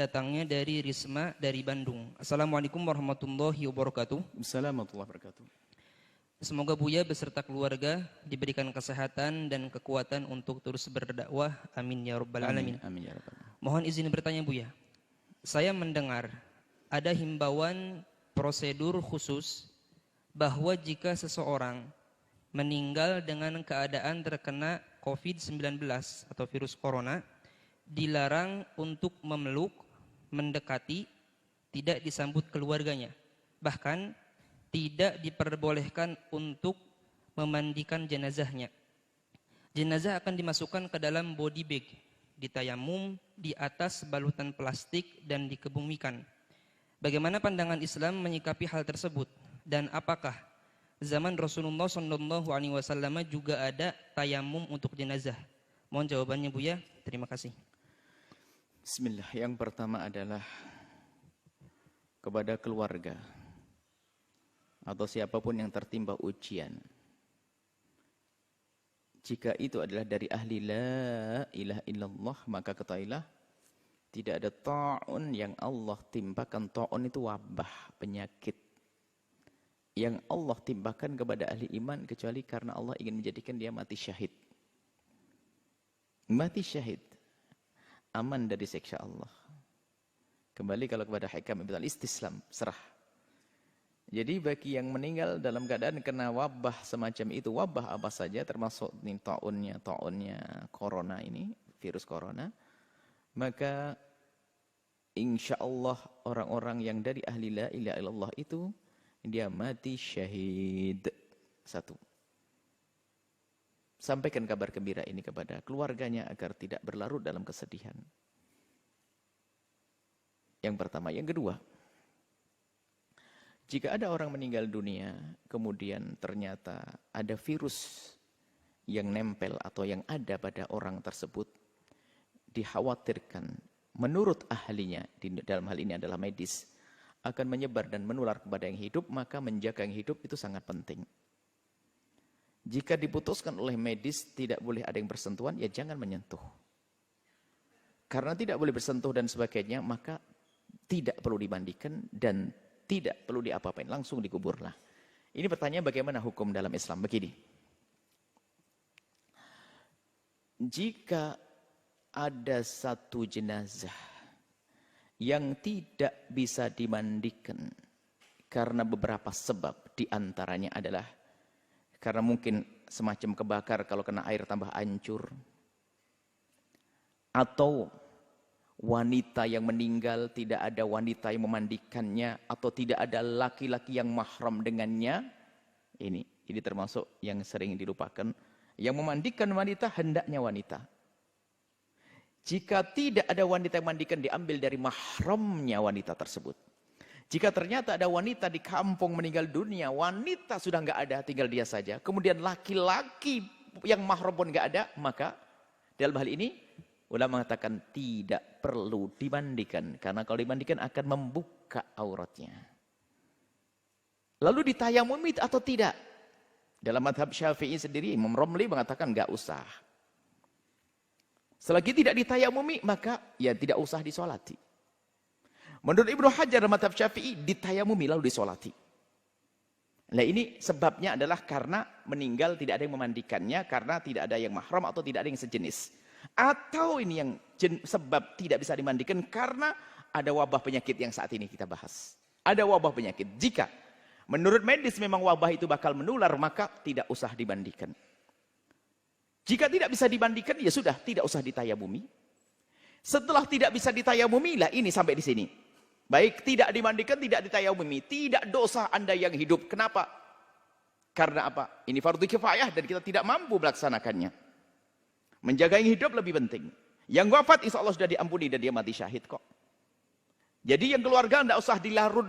datangnya dari Risma dari Bandung. Assalamualaikum warahmatullahi wabarakatuh. Assalamualaikum warahmatullahi wabarakatuh. Semoga Buya beserta keluarga diberikan kesehatan dan kekuatan untuk terus berdakwah. Amin ya rabbal alamin. Amin ya rabbal alamin. Mohon izin bertanya Buya. Saya mendengar ada himbauan prosedur khusus bahwa jika seseorang meninggal dengan keadaan terkena COVID-19 atau virus corona, dilarang untuk memeluk, mendekati, tidak disambut keluarganya. Bahkan tidak diperbolehkan untuk memandikan jenazahnya. Jenazah akan dimasukkan ke dalam body bag, ditayamum di atas balutan plastik dan dikebumikan. Bagaimana pandangan Islam menyikapi hal tersebut? Dan apakah zaman Rasulullah SAW juga ada tayamum untuk jenazah? Mohon jawabannya Buya. Terima kasih. Bismillah. Yang pertama adalah kepada keluarga atau siapapun yang tertimpa ujian. Jika itu adalah dari ahli la ilaha illallah, maka ketahuilah tidak ada ta'un yang Allah timpakan. Ta'un itu wabah, penyakit yang Allah timpakan kepada ahli iman kecuali karena Allah ingin menjadikan dia mati syahid. Mati syahid, aman dari siksa Allah. Kembali kalau kepada hikam ibn al-istislam, serah. Jadi bagi yang meninggal dalam keadaan kena wabah semacam itu, wabah apa saja termasuk ta'unnya corona ini, virus corona, maka insya Allah orang-orang yang dari ahli la ilaha illallah itu dia mati syahid. Satu. Sampaikan kabar gembira ini kepada keluarganya agar tidak berlarut dalam kesedihan. Yang pertama. Yang kedua, jika ada orang meninggal dunia, kemudian ternyata ada virus yang nempel atau yang ada pada orang tersebut, dikhawatirkan menurut ahlinya, dalam hal ini adalah medis, akan menyebar dan menular kepada yang hidup, maka menjaga yang hidup itu sangat penting. Jika diputuskan oleh medis tidak boleh ada yang bersentuhan, ya jangan menyentuh. Karena tidak boleh bersentuh dan sebagainya, maka tidak perlu dimandikan dan tidak perlu diapa-apain, langsung dikuburlah. Ini pertanyaan bagaimana hukum dalam Islam? Begini. Jika ada satu jenazah yang tidak bisa dimandikan karena beberapa sebab, diantaranya adalah karena mungkin semacam kebakar kalau kena air tambah hancur, atau wanita yang meninggal tidak ada wanita yang memandikannya, atau tidak ada laki-laki yang mahram dengannya, ini termasuk yang sering dilupakan. Yang memandikan wanita hendaknya wanita. Jika tidak ada wanita yang memandikan, diambil dari mahramnya wanita tersebut. Jika ternyata ada wanita di kampung meninggal dunia, wanita sudah nggak ada, tinggal dia saja. Kemudian laki-laki yang mahram pun nggak ada, maka dalam hal ini ulama mengatakan tidak perlu dimandikan. Karena kalau dimandikan akan membuka auratnya. Lalu ditayamumi atau tidak? Dalam madhab Syafi'i sendiri, Imam Romli mengatakan nggak usah. Selagi tidak ditayamumi, maka ya tidak usah disolati. Menurut Ibnu Hajar dalam madhab Syafi'i, ditayamumi lalu disolati. Nah ini sebabnya adalah karena meninggal tidak ada yang memandikannya, karena tidak ada yang mahram atau tidak ada yang sejenis. Atau ini yang sebab tidak bisa dimandikan karena ada wabah penyakit yang saat ini kita bahas. Ada wabah penyakit. Jika menurut medis memang wabah itu bakal menular, maka tidak usah dimandikan. Jika tidak bisa dimandikan, ya sudah, tidak usah ditayamumi. Setelah tidak bisa ditayamumi, lah ini sampai di sini. Baik, tidak dimandikan, tidak ditayamumi. Tidak dosa Anda yang hidup. Kenapa? Karena apa? Ini fardu kifayah dan kita tidak mampu melaksanakannya. Menjaga yang hidup lebih penting. Yang wafat insya Allah sudah diampuni dan dia mati syahid kok. Jadi yang keluarga tidak usah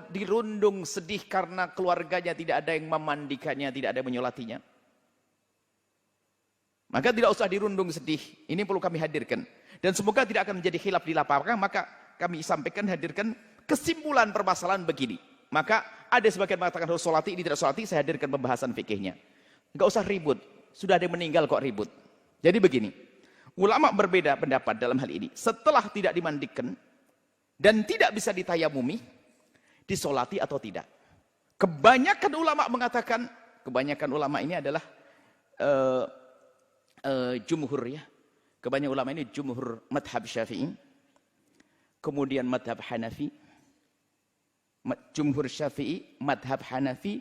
dirundung sedih karena keluarganya tidak ada yang memandikannya, tidak ada yang menyolatinya. Maka tidak usah dirundung sedih. Ini perlu kami hadirkan. Dan semoga tidak akan menjadi khilaf di lapangan. Maka kami sampaikan, hadirkan kesimpulan permasalahan begini. Maka ada sebagian mengatakan harus solati, ini tidak solati. Saya hadirkan pembahasan fikihnya. Enggak usah ribut. Sudah ada yang meninggal kok ribut. Jadi begini, ulama berbeda pendapat dalam hal ini. Setelah tidak dimandikan, dan tidak bisa ditayamumi, disolati atau tidak. Kebanyakan ulama mengatakan, kebanyakan ulama ini adalah jumhur ya. Kebanyakan ulama ini jumhur madhab Syafi'i, kemudian madhab Hanafi, jumhur Syafi'i, madhab Hanafi,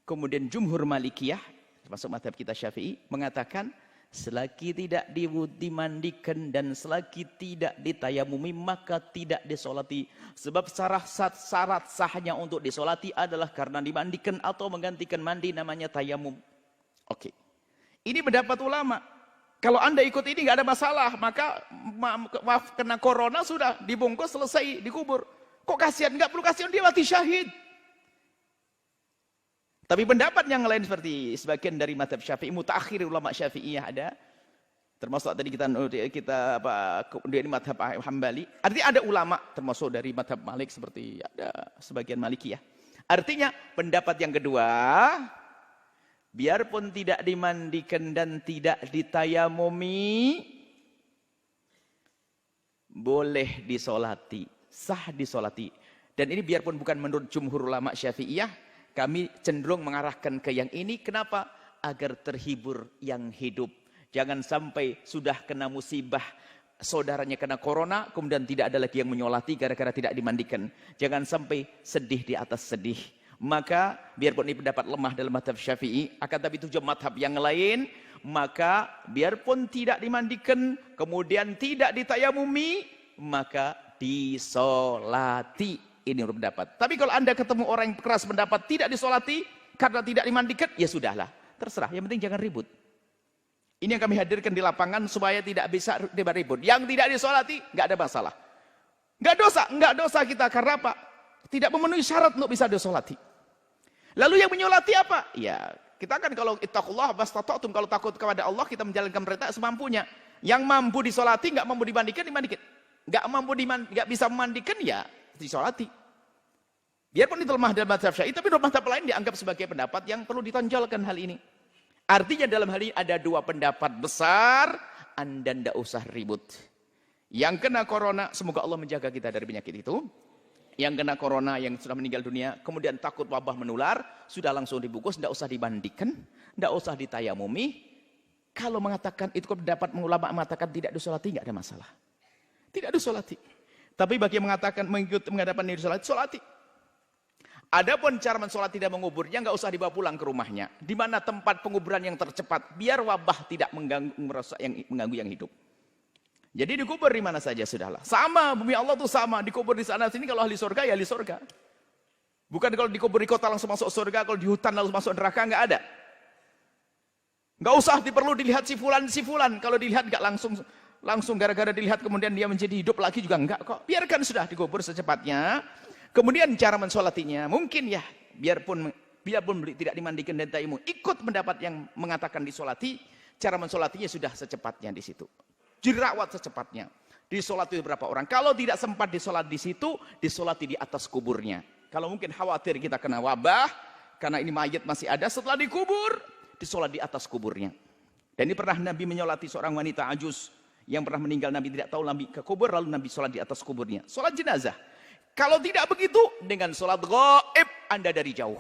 kemudian jumhur Malikiyah, termasuk madhab kita Syafi'i, mengatakan selagi tidak dimandikan dan selagi tidak ditayamumi maka tidak disolati. Sebab syarat sahnya untuk disolati adalah karena dimandikan atau menggantikan mandi, namanya tayamum. Oke. Ini pendapat ulama. Kalau Anda ikut ini nggak ada masalah, maka maaf kena corona sudah dibungkus selesai dikubur. Kok kasihan? Nggak perlu kasihan, dia mati syahid. Tapi pendapat yang lain seperti sebagian dari mazhab Syafi'i, mutaakhir ulama Syafi'iyah ada, termasuk tadi kita ini mazhab Hambali. Artinya ada ulama termasuk dari mazhab Malik seperti ada sebagian Malikiyah. Artinya pendapat yang kedua, biarpun tidak dimandikan dan tidak ditayamumi, boleh disolati, sah disolati. Dan ini biarpun bukan menurut jumhur ulama Syafi'iyah, kami cenderung mengarahkan ke yang ini. Kenapa? Agar terhibur yang hidup. Jangan sampai sudah kena musibah, saudaranya kena corona, kemudian tidak ada lagi yang menyolati gara-gara tidak dimandikan. Jangan sampai sedih di atas sedih. Maka biarpun ini pendapat lemah dalam mazhab Syafi'i, akan tapi tujuh mazhab yang lain, maka biarpun tidak dimandikan, kemudian tidak ditayamumi, maka disolati. Ini menurut pendapat. Tapi kalau Anda ketemu orang yang keras pendapat tidak disolati karena tidak dimandikan, ya sudahlah, terserah. Yang penting jangan ribut. Ini yang kami hadirkan di lapangan supaya tidak bisa ribut. Yang tidak disolati nggak ada masalah. Nggak dosa kita karena apa? Tidak memenuhi syarat untuk bisa disolati. Lalu yang menyolati apa? Ya, kita kan kalau ittaqullah mastata'tum, kalau takut kepada Allah kita menjalankan perintah semampunya. Yang mampu disolati, nggak mampu dimandikan, dimandikan. Nggak bisa memandikan, ya disolati. Biarpun itu lemah dalam mazhab Syafi'i, tapi dalam mazhab lain dianggap sebagai pendapat yang perlu ditonjolkan hal ini. Artinya dalam hal ini ada dua pendapat besar, Anda tidak usah ribut. Yang kena corona, semoga Allah menjaga kita dari penyakit itu. Yang kena corona, yang sudah meninggal dunia, kemudian takut wabah menular, sudah langsung dibungkus, tidak usah dimandikan, tidak usah ditayamumi. Kalau mengatakan itu pendapat ulama mengatakan tidak disolati, tidak ada masalah. Tidak disolati. Tapi bagi yang mengatakan mengikuti menghadapan diri solati. Adapun cara mensolati dan menguburnya nggak usah dibawa pulang ke rumahnya. Di mana tempat penguburan yang tercepat, biar wabah tidak mengganggu yang hidup. Jadi dikubur di mana saja sudahlah. Sama, bumi Allah tuh sama, dikubur di sana sini. Kalau ahli surga ya ahli surga. Bukan kalau dikubur di kota langsung masuk surga, kalau di hutan langsung masuk neraka, nggak ada. Nggak usah perlu dilihat si fulan. Kalau dilihat nggak langsung gara-gara dilihat kemudian dia menjadi hidup lagi juga enggak kok. Biarkan sudah dikubur secepatnya. Kemudian cara mensolatinya mungkin ya biarpun tidak dimandikan dan tayamum, ikut pendapat yang mengatakan disolati, cara mensolatinya sudah secepatnya di situ. Dirawat secepatnya. Disolati berapa orang? Kalau tidak sempat disolat di situ, disolati di atas kuburnya. Kalau mungkin khawatir kita kena wabah karena ini mayat masih ada, setelah dikubur, disolat di atas kuburnya. Dan ini pernah Nabi menyolati seorang wanita ajus yang pernah meninggal, Nabi tidak tahu, Nabi ke kubur, lalu Nabi sholat di atas kuburnya. Sholat jenazah. Kalau tidak begitu, dengan sholat gaib, Anda dari jauh.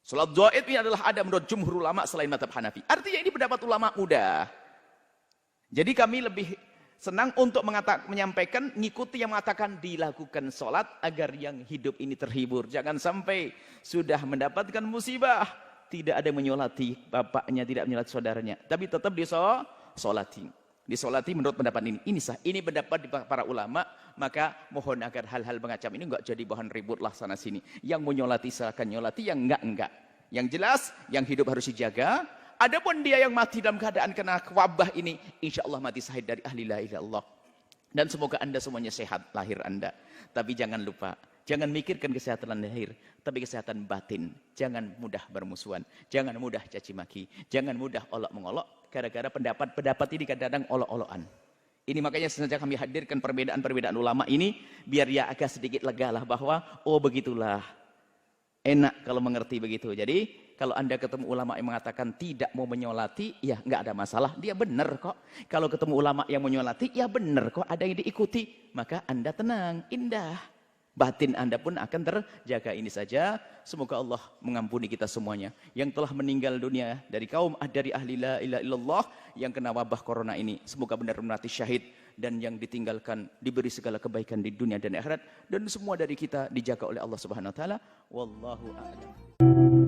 Sholat gaib ini adalah ada menurut jumhur ulama selain mazhab Hanafi. Artinya ini pendapat ulama mudah. Jadi kami lebih senang untuk menyampaikan, ngikuti yang mengatakan dilakukan sholat agar yang hidup ini terhibur. Jangan sampai sudah mendapatkan musibah, tidak ada menyolati bapaknya, tidak menyolati saudaranya. Tapi tetap disolati. Disolati menurut pendapat ini. Ini sah. Ini pendapat di para ulama. Maka mohon agar hal-hal macam ini enggak jadi bahan ribut lah sana sini. Yang menyolati silakan nyolati, yang enggak. Yang jelas, yang hidup harus dijaga. Adapun dia yang mati dalam keadaan kena wabah ini, insya Allah mati syahid dari ahli la ilaha illallah. Dan semoga Anda semuanya sehat lahir Anda. Tapi jangan lupa, jangan mikirkan kesehatan lahir, tapi kesehatan batin. Jangan mudah bermusuhan, jangan mudah caci maki, jangan mudah olok-mengolok. Gara-gara pendapat ini kadang-kadang olok-olokan. Ini makanya sengaja kami hadirkan perbedaan-perbedaan ulama ini, biar ya agak sedikit lega lah bahwa, oh begitulah. Enak kalau mengerti begitu. Jadi kalau Anda ketemu ulama yang mengatakan tidak mau menyolati, ya nggak ada masalah, dia benar kok. Kalau ketemu ulama yang menyolati, ya benar kok, ada yang diikuti. Maka Anda tenang, indah. Batin Anda pun akan terjaga. Ini saja, semoga Allah mengampuni kita semuanya. Yang telah meninggal dunia dari kaum, dari ahli la ilaha illallah, yang kena wabah corona ini. Semoga benar-benar mati syahid. Dan yang ditinggalkan diberi segala kebaikan di dunia dan akhirat. Dan semua dari kita dijaga oleh Allah Subhanahu Wa Taala. Wallahu a'lam.